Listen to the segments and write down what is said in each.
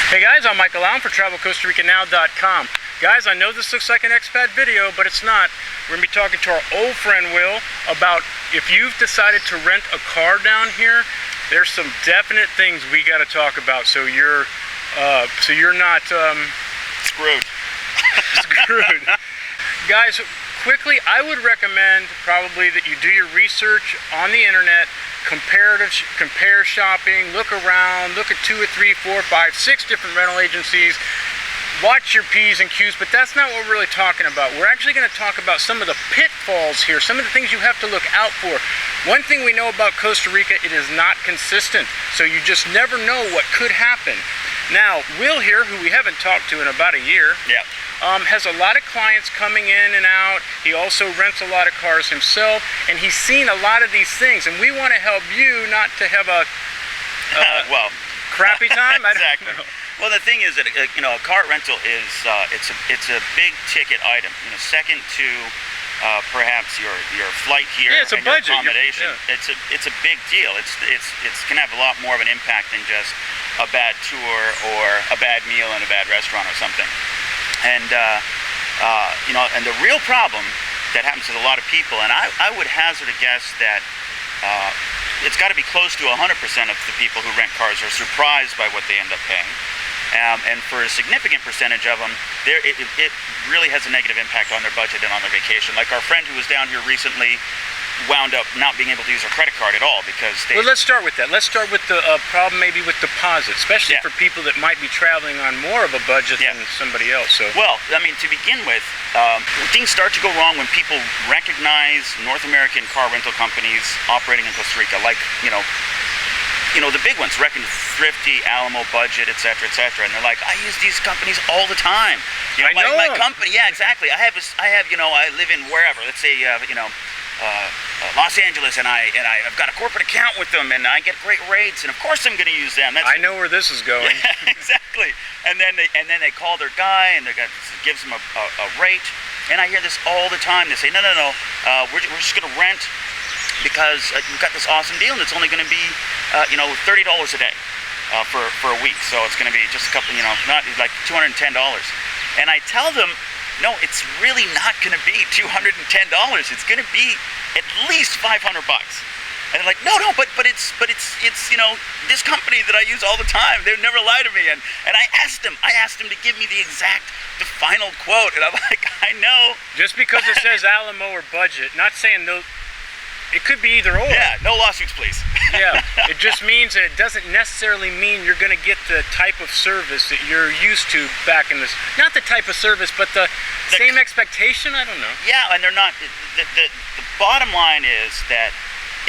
Hey guys, I'm Michael Allen for TravelCostaRicaNow.com. Guys, I know this looks like an expat video, but it's not. We're going to be talking to our old friend Will about if you've decided to rent a car down here, there's some definite things we got to talk about so you're not screwed. screwed. Guys, quickly, I would recommend probably that you do your research on the internet, compare shopping, look around, look at 2 or 3, 4, 5, 6 different rental agencies, watch your P's and Q's, but that's not what we're really talking about. We're actually going to talk about some of the pitfalls here, some of the things you have to look out for. One thing we know about Costa Rica, it is not consistent, so you just never know what could happen. Now, Will here, who we haven't talked to in about a year, has a lot of clients coming in and out. He also rents a lot of cars himself, and he's seen a lot of these things, and we want to help you not to have a crappy time. Exactly. Well, the thing is that a car rental is it's a big ticket item. Second to perhaps your flight here, yeah, it's a and budget. Your accommodation. Yeah. It's a big deal. It's can have a lot more of an impact than just a bad tour or a bad meal in a bad restaurant or something. And and the real problem that happens with a lot of people, and I would hazard a guess that it's got to be close to 100% of the people who rent cars are surprised by what they end up paying. And for a significant percentage of them, it really has a negative impact on their budget and on their vacation. Like our friend who was down here recently wound up not being able to use her credit card at all because they... Well, let's start with that. Let's start with the problem maybe with deposits, especially for people that might be traveling on more of a budget than somebody else. So, well, I mean, to begin with, things start to go wrong when people recognize North American car rental companies operating in Costa Rica, like, the big ones, Reckon Thrifty, Alamo, Budget, etc., and they're like, I use these companies all the time. I know my company, yeah, exactly. I live in wherever. Let's say, Los Angeles, and I've got a corporate account with them, and I get great rates, and of course I'm going to use them. I know where this is going. Yeah, exactly. And then they call their guy, and gives them a rate, and I hear this all the time. They say, no, we're just going to rent because we've got this awesome deal, and it's only going to be $30 a day for a week. So it's going to be just a couple, not like $210. And I tell them, no, it's really not going to be $210. It's going to be at least $500. And they're like, no, but it's this company that I use all the time. They would never lie to me. And I asked them to give me the final quote. And I'm like, I know. Just because it says Alamo or Budget, not saying no. It could be either or. Yeah, no lawsuits, please. Yeah, it just means that it doesn't necessarily mean you're going to get the type of service that you're used to back in this. Not the type of service, but the same expectation. I don't know. Yeah, and they're not. The bottom line is that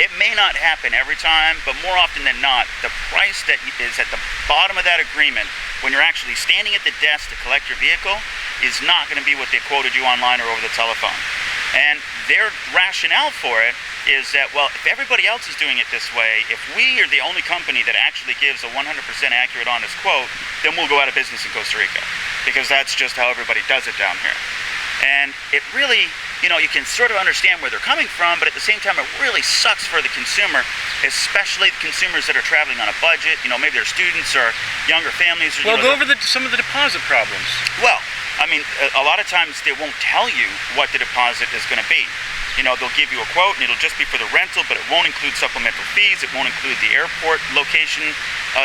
it may not happen every time, but more often than not, the price that is at the bottom of that agreement when you're actually standing at the desk to collect your vehicle is not going to be what they quoted you online or over the telephone. And their rationale for it is that, well, if everybody else is doing it this way, if we are the only company that actually gives a 100% accurate, honest quote, then we'll go out of business in Costa Rica, because that's just how everybody does it down here. And it really, you can sort of understand where they're coming from, but at the same time, it really sucks for the consumer, especially the consumers that are traveling on a budget. Maybe they're students or younger families. Well, go over some of the deposit problems. Well, I mean, a lot of times they won't tell you what the deposit is going to be. They'll give you a quote, and it'll just be for the rental, but it won't include supplemental fees. It won't include the airport location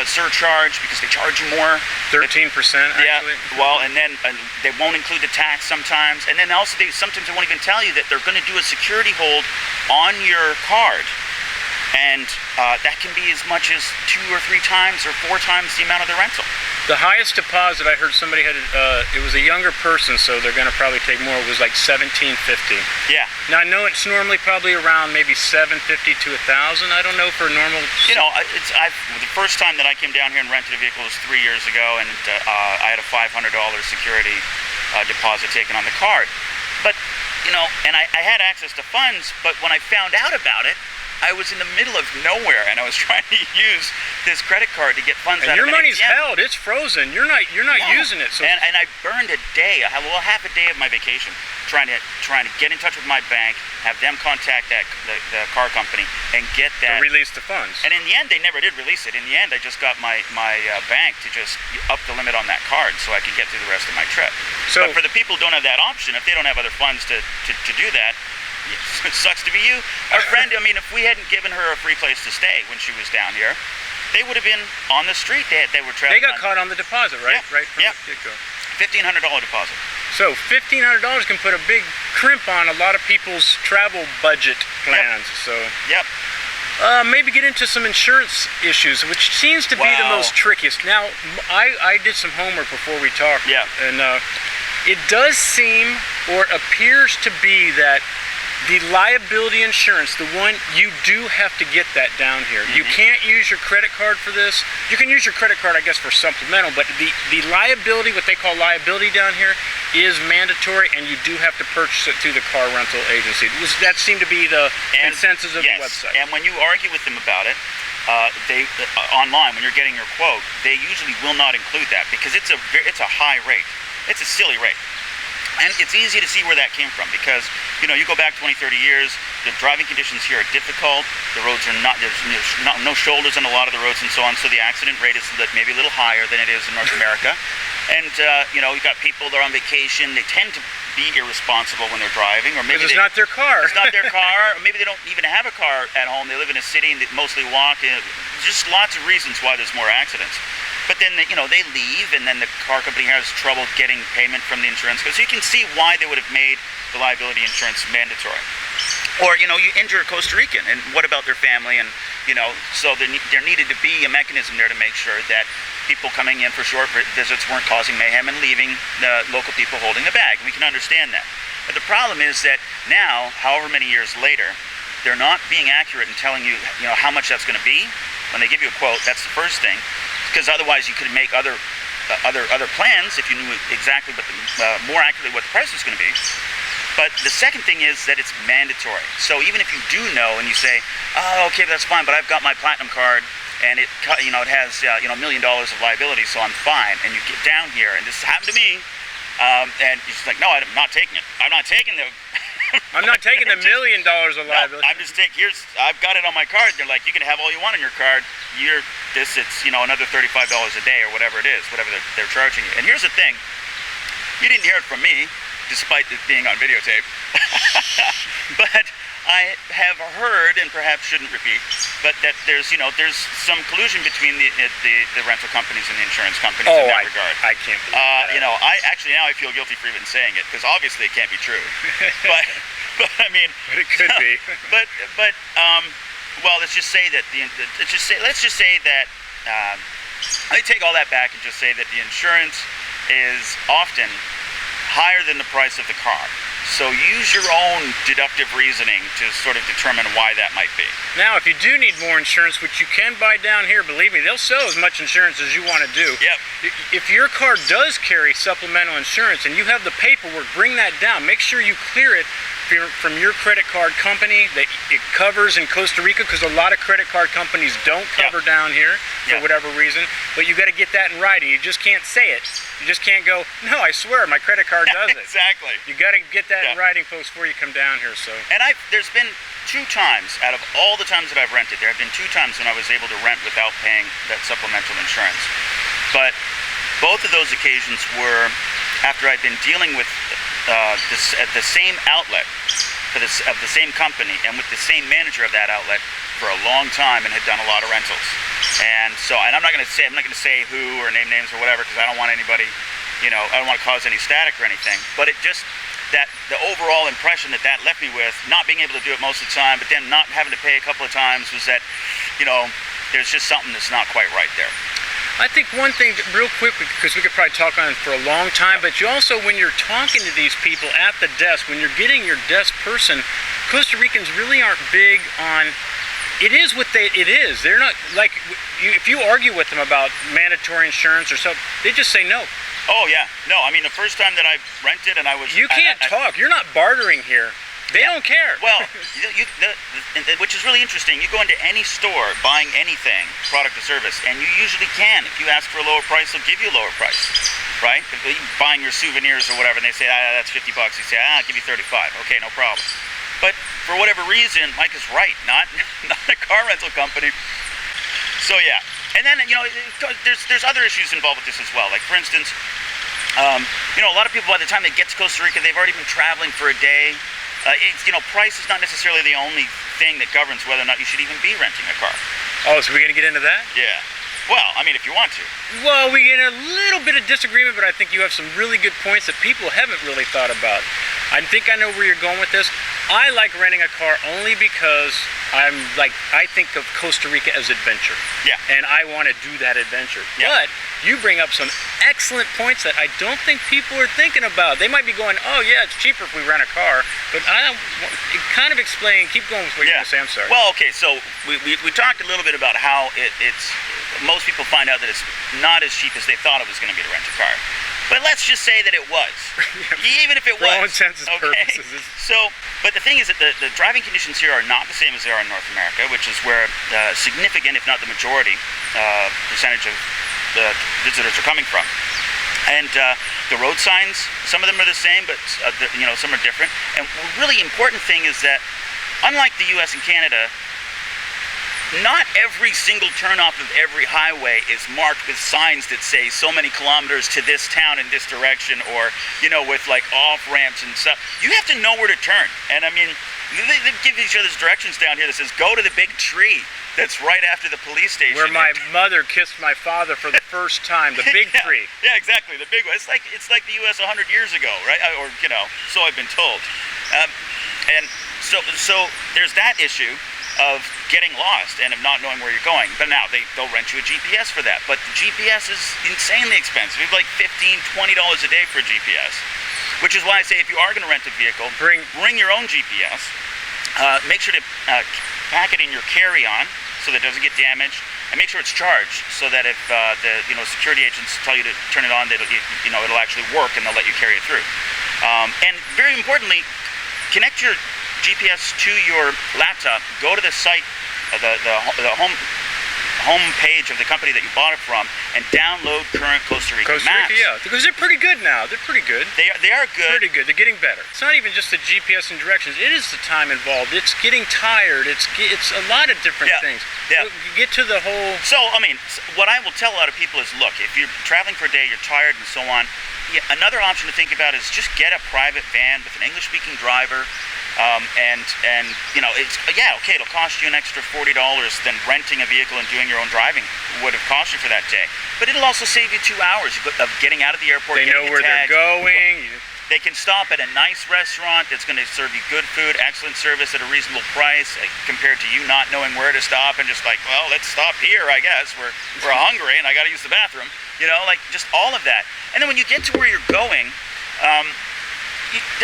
surcharge, because they charge you more. 13%, actually. Yeah, well, and then they won't include the tax sometimes. And then also, sometimes they won't even tell you that they're going to do a security hold on your card. And that can be as much as 2 or 3 times or 4 times the amount of the rental. The highest deposit I heard somebody had, it was a younger person, so they're going to probably take more, was like $1,750. Yeah. Now, I know it's normally probably around maybe $750 to $1,000. I don't know for normal. The first time that I came down here and rented a vehicle was 3 years ago, and I had a $500 security deposit taken on the card. But, and I had access to funds, but when I found out about it, I was in the middle of nowhere, and I was trying to use this credit card to get funds And out your of an money's ATM. held. It's frozen. You're not No. using it. So And I burned a day, well, half a day of my vacation trying to get in touch with my bank, have them contact the car company, and get to that. release the funds. And in the end, they never did release it. In the end, I just got my bank to just up the limit on that card so I could get through the rest of my trip. So- but for the people who don't have that option, if they don't have other funds to do that, it sucks to be you. Our friend, I mean, if we hadn't given her a free place to stay when she was down here, they would have been on the street. They were traveling. They got caught on the deposit, right? Yeah, Right from yeah. the get-go. $1,500 deposit. So $1,500 can put a big crimp on a lot of people's travel budget plans. So Yep. maybe get into some insurance issues, which seems to be the Wow. most trickiest. Now, I did some homework before we talked. Yeah. And it does seem, or appears to be, that the liability insurance, the one, you do have to get that down here. You can't use your credit card for this. You can use your credit card, I guess, for supplemental, but the liability, what they call liability down here, is mandatory, and you do have to purchase it through the car rental agency. That seemed to be the consensus of yes, the website. And when you argue with them about it, they online, when you're getting your quote, they usually will not include that because it's a high rate. It's a silly rate. And it's easy to see where that came from because, you know, you go back 20, 30 years, the driving conditions here are difficult, the roads are not, there's no shoulders on a lot of the roads and so on, so the accident rate is maybe a little higher than it is in North America. And, you know, you've got people that are on vacation, they tend to be irresponsible when they're driving, or maybe Because it's not their car. it's not their car, or maybe they don't even have a car at home, they live in a city and they mostly walk, just lots of reasons why there's more accidents. But then, you know, they leave, and then the car company has trouble getting payment from the insurance. So you can see why they would have made the liability insurance mandatory. Or, you know, you injure a Costa Rican, and what about their family? And, you know, so there needed to be a mechanism there to make sure that people coming in for short visits weren't causing mayhem and leaving the local people holding the bag. And we can understand that. But the problem is that now, however many years later, they're not being accurate in telling you, you know, how much that's going to be. When they give you a quote, that's the first thing. Because otherwise you could make other plans if you knew exactly what more accurately what the price was going to be. But the second thing is that it's mandatory. So even if you do know and you say, oh, okay, that's fine, but I've got my platinum card and it, you know, it has $1 million of liability, so I'm fine. And you get down here, and this happened to me, and you're just like, no, I'm not taking it. I'm not taking the. I'm not taking the $1 million of No, liability. I'm just taking. I've got it on my card. They're like, you can have all you want on your card. It's another $35 a day or whatever it is, whatever they're charging you. And here's the thing, you didn't hear it from me, despite it being on videotape. But I have heard, and perhaps shouldn't repeat, but that there's some collusion between the rental companies and the insurance companies in that regard. I can't believe that. Now I feel guilty for even saying it because obviously it can't be true. but I mean, But it could be. Well, let's just say that let me take all that back and just say that the insurance is often higher than the price of the car. So use your own deductive reasoning to sort of determine why that might be. Now, if you do need more insurance, which you can buy down here, believe me, they'll sell as much insurance as you want to do. Yep. If your car does carry supplemental insurance and you have the paperwork, bring that down. Make sure you clear it from your credit card company that it covers in Costa Rica, because a lot of credit card companies don't cover down here for whatever reason. But you got to get that in writing. You just can't say it. You just can't go, no, I swear my credit card does it. Exactly. You got to get that in writing, folks, before you come down here. So. And there's been 2 times out of all the times that I've rented, there have been 2 times when I was able to rent without paying that supplemental insurance. But both of those occasions were after I'd been dealing with at the same outlet of the same company and with the same manager of that outlet for a long time and had done a lot of rentals. And I'm not going to say who or name names or whatever, because I don't want anybody, I don't want to cause any static or anything. But it just, that the overall impression that left me with, not being able to do it most of the time, but then not having to pay a couple of times, was that, there's just something that's not quite right there. I think one thing, real quick, because we could probably talk on it for a long time, but you also, when you're talking to these people at the desk, when you're getting your desk person, Costa Ricans really aren't big on, it is what it is. They're not, like, if you argue with them about mandatory insurance or something, they just say no. Oh, yeah. No, I mean, the first time that I rented and I was... You can't talk. You're not bartering here. They don't care. Well, which is really interesting. You go into any store buying anything, product or service, and you usually can. If you ask for a lower price, they'll give you a lower price, right? If you're buying your souvenirs or whatever, and they say, that's $50. You say, I'll give you 35. Okay, no problem. But for whatever reason, Mike is right. Not a car rental company. So yeah. And then, there's other issues involved with this as well. Like, for instance, a lot of people, by the time they get to Costa Rica, they've already been traveling for a day. Price is not necessarily the only thing that governs whether or not you should even be renting a car. Oh, so we're going to get into that? Yeah. Well, I mean, if you want to. Well, we get a little bit of disagreement, but I think you have some really good points that people haven't really thought about. I think I know where you're going with this. I like renting a car only because I think of Costa Rica as adventure. Yeah. And I want to do that adventure. Yeah. But you bring up some excellent points that I don't think people are thinking about. They might be going, oh yeah, it's cheaper if we rent a car, but I don't kind of explain, keep going with what you're going to say, I'm sorry. Well, okay, so we talked a little bit about how it's, most people find out that it's not as cheap as they thought it was going to be to rent a car. But let's just say that it was, even if it was. For all intents and purposes. So, but the thing is that the driving conditions here are not the same as they are in North America, which is where significant, if not the majority, percentage of the visitors are coming from. And the road signs, some of them are the same, but some are different. And the really important thing is that, unlike the U.S. and Canada, not every single turnoff of every highway is marked with signs that say so many kilometers to this town in this direction, or with like off ramps and stuff. You have to know where to turn. And I mean, they give each other's directions down here that says go to the big tree that's right after the police station. Where my mother kissed my father for the first time, the big tree. Yeah, exactly, the big one. It's like the U.S. 100 years ago, right? Or so I've been told. And so there's that issue of getting lost and of not knowing where you're going. But now they'll rent you a GPS for that. But the GPS is insanely expensive. It's like $15, $20 a day for a GPS. Which is why I say if you are going to rent a vehicle, bring your own GPS. Make sure to pack it in your carry-on so that it doesn't get damaged. And make sure it's charged so that if the security agents tell you to turn it on, it'll actually work and they'll let you carry it through. And very importantly, connect your GPS to your laptop. Go to the site, the home page of the company that you bought it from, and download current Costa Rica maps. Yeah, because they're pretty good now. They're pretty good. They are good. Pretty good. They're getting better. It's not even just the GPS and directions. It is the time involved. It's getting tired. It's a lot of different things. Yeah. You get to the whole. So I mean, what I will tell a lot of people is, look, if you're traveling for a day, you're tired, and so on. Another option to think about is just get a private van with an English-speaking driver. It'll cost you an extra $40 than renting a vehicle and doing your own driving would have cost you for that day. But it'll also save you 2 hours of getting out of the airport. They know where they're going. They can stop at a nice restaurant that's going to serve you good food, excellent service at a reasonable price, compared to you not knowing where to stop and just like, well, let's stop here, I guess. We're hungry and I got to use the bathroom. Just all of that. And then when you get to where you're going,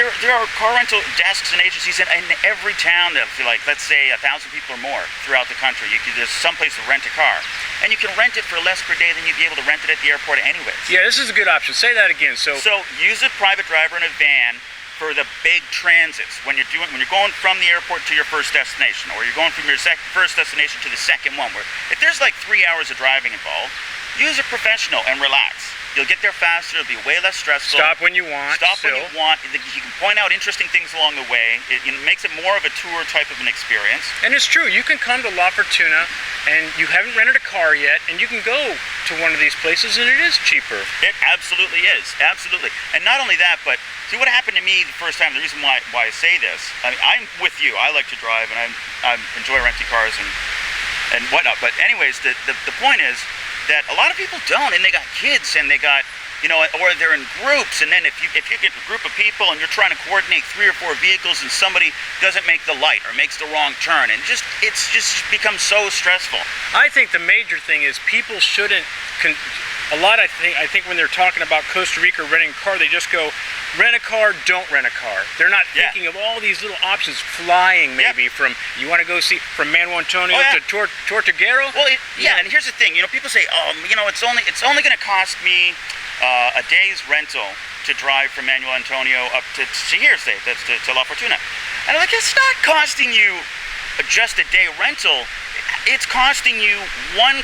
there are car rental desks and agencies in every town that, let's say 1,000 people or more throughout the country. There's some place to rent a car, and you can rent it for less per day than you'd be able to rent it at the airport anyways. Yeah, this is a good option. Say that again. So use a private driver in a van for the big transits when you're going from the airport to your first destination, or you're going from your first destination to the second one. Where if there's like 3 hours of driving involved, use a professional and relax. You'll get there faster. It'll be way less stressful. Stop when you want. When you want. You can point out interesting things along the way. It makes it more of a tour type of an experience. And it's true. You can come to La Fortuna, and you haven't rented a car yet, and you can go to one of these places, and it is cheaper. It absolutely is. Absolutely. And not only that, but see what happened to me the first time. The reason why I say this, I mean, I'm with you. I like to drive, and I enjoy renting cars and whatnot. But anyways, the point is that a lot of people don't, and they got kids, and they got, or they're in groups, and then if you get a group of people and you're trying to coordinate 3 or 4 vehicles and somebody doesn't make the light or makes the wrong turn, and it's just becomes so stressful. I think the major thing is people shouldn't I think when they're talking about Costa Rica renting a car, they just go, rent a car, don't rent a car. They're not thinking of all these little options. Flying, maybe, from, you want to go see, from Manuel Antonio to Tortuguero? Well, and here's the thing. People say, it's only going to cost me a day's rental to drive from Manuel Antonio up to here, say, that's to La Fortuna. And I'm like, it's not costing you just a day rental. It's costing you 1/10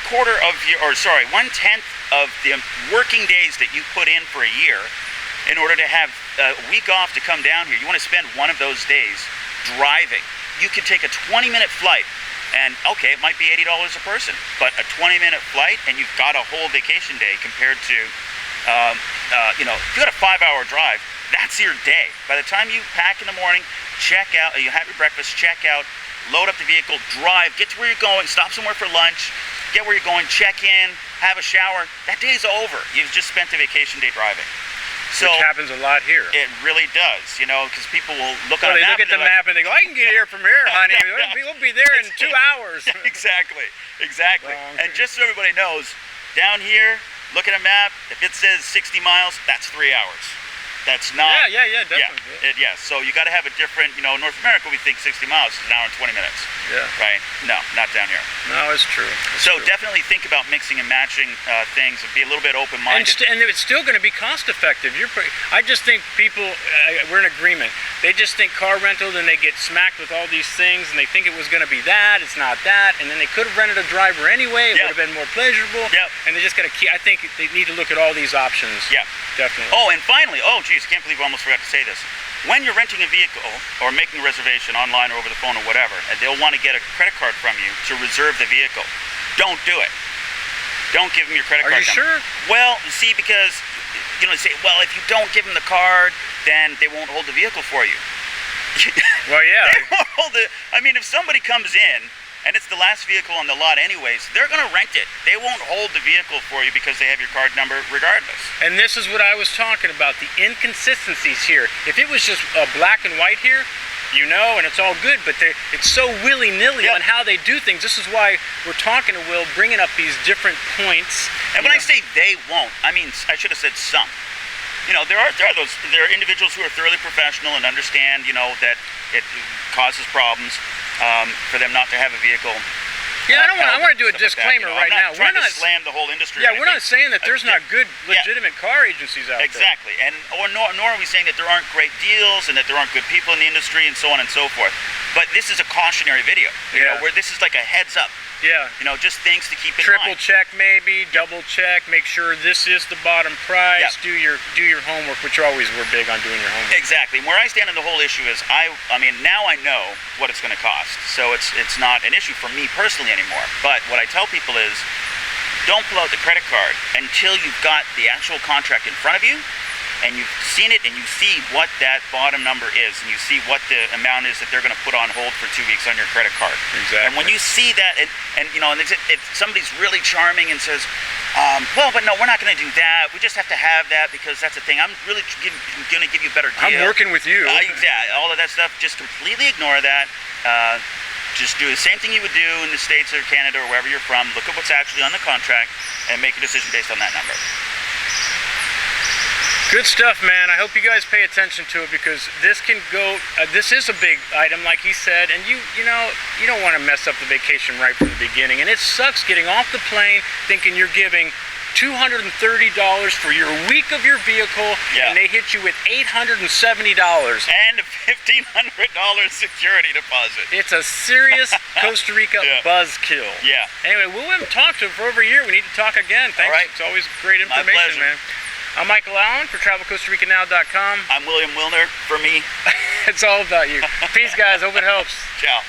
of the working days that you put in for a year in order to have a week off to come down here. You want to spend one of those days driving. You could take a 20-minute flight, and okay, it might be $80 a person, but a 20-minute flight, and you've got a whole vacation day compared to, if you got a 5-hour drive, that's your day. By the time you pack in the morning, check out, you have your breakfast, check out, load up the vehicle, drive, get to where you're going, stop somewhere for lunch, get where you're going, check in, have a shower. That day's over. You've just spent a vacation day driving. So which happens a lot here. It really does, because people will look at they a map. Look at the map and they go, I can get here from here, honey. We'll be there in 2 hours. Exactly. Wrong. And just so everybody knows, down here, look at a map. If it says 60 miles, that's 3 hours. That's not. Yeah, definitely. So you got to have a different. North America, we think 60 miles is an hour and 20 minutes. Yeah. Right? No, not down here. No, it's true. Definitely think about mixing and matching things and be a little bit open-minded. And it's still going to be cost-effective. I just think people, we're in agreement. They just think car rental, then they get smacked with all these things, and they think it was going to be that. It's not that, and then they could have rented a driver anyway. It would have been more pleasurable. Yep. And they just got to keep. I think they need to look at all these options. Yeah. Definitely. Oh, and finally, I can't believe I almost forgot to say this. When you're renting a vehicle or making a reservation online or over the phone or whatever, and they'll want to get a credit card from you to reserve the vehicle, don't do it. Don't give them your credit card number. Are you sure? Well, see, because, they say, well, if you don't give them the card, then they won't hold the vehicle for you. Well, yeah. They won't hold it. I mean, if somebody comes in, and it's the last vehicle on the lot anyways, they're going to rent it. They won't hold the vehicle for you because they have your card number regardless. And this is what I was talking about, the inconsistencies here. If it was just black and white here, and it's all good, but it's so willy-nilly on how they do things. This is why we're talking to Will, bringing up these different points. And when I say they won't, I mean, I should have said some. There are individuals who are thoroughly professional and understand, that it causes problems for them not to have a vehicle. Yeah, I want to do a disclaimer right now. We're not trying to slam the whole industry. Yeah, we're not saying that there's not good, legitimate car agencies out there. Exactly, nor are we saying that there aren't great deals and that there aren't good people in the industry and so on and so forth. But this is a cautionary video, where this is like a heads up. Yeah. Just things to keep in Triple mind. check, maybe double check. Make sure this is the bottom price. Do your homework, which we're big on doing your homework. Exactly. Where I stand on the whole issue is, now I know what it's going to cost, so it's not an issue for me personally anymore. But what I tell people is, don't pull out the credit card until you've got the actual contract in front of you, and you've seen it, and you see what that bottom number is, and you see what the amount is that they're going to put on hold for 2 weeks on your credit card. Exactly. And when you see that, and if somebody's really charming and says, but no, we're not going to do that. We just have to have that because that's the thing. I'm really going to give you a better deal. I'm working with you. All of that stuff, just completely ignore that. Just do the same thing you would do in the States or Canada or wherever you're from. Look at what's actually on the contract and make a decision based on that number. Good stuff, man. I hope you guys pay attention to it because this can go. This is a big item, like he said, and you don't want to mess up the vacation right from the beginning. And it sucks getting off the plane thinking you're giving $230 for your week of your vehicle, and they hit you with $870 and a $1,500 security deposit. It's a serious Costa Rica buzzkill. Yeah. Anyway, we haven't talked to him for over a year. We need to talk again. Thanks. All right. It's always great information, My pleasure. man. I'm Michael Allen for TravelCostaRicaNow.com. I'm William Wilner for me. It's all about you. Peace, guys. Hope it helps. Ciao.